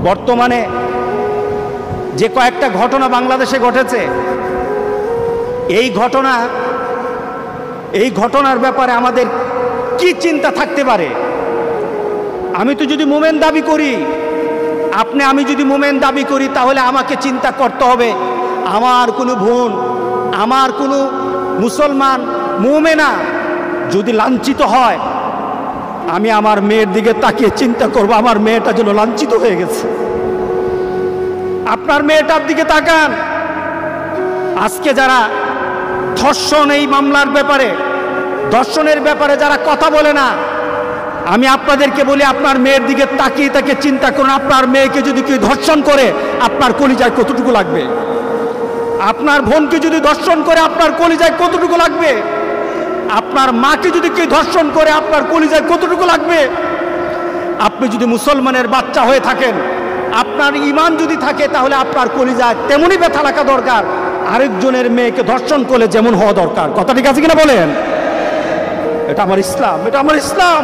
বর্তমানে যে কয়েকটা ঘটনা বাংলাদেশে ঘটেছে, এই ঘটনার ব্যাপারে আমাদের কি চিন্তা থাকতে পারে? আমি তো যদি মোমেন দাবি করি, আমি যদি মোমেন দাবি করি, তাহলে আমাকে চিন্তা করতে হবে আমার কোনো বোন, আমার কোনো মুসলমান মোমেনা যদি লাঞ্ছিত হয়, আমি আমার মেয়ের দিকে তাকিয়ে চিন্তা করব আমার মেয়েটা যেন লাঞ্ছিত হয়ে গেছে। আপনার মেয়েটার দিকে তাকান। আজকে যারা ধর্ষণ, এই মামলার ব্যাপারে, ধর্ষণের ব্যাপারে যারা কথা বলে না, আমি আপনাদেরকে বলি আপনার মেয়ের দিকে তাকিয়ে তাকিয়ে চিন্তা করুন, আপনার মেয়েকে যদি কেউ ধর্ষণ করে আপনার কলিজায় কতটুকু লাগবে? আপনার বোনকে যদি ধর্ষণ করে আপনার কলিজায় কতটুকু লাগবে? আপনার মাকে যদি কেউ ধর্ষণ করে আপনার কলিজায় কতটুকু লাগবে? আপনি যদি মুসলমানের বাচ্চা হয়ে থাকেন, আপনার ঈমান যদি থাকে, তাহলে আপনার কলিজায় তেমনই ব্যথা লাগা দরকার আরেকজনের মেয়েকে ধর্ষণ করলে যেমন হওয়া দরকার। কথা ঠিক আছে কিনা বলেন? এটা আমার ইসলাম, এটা আমার ইসলাম।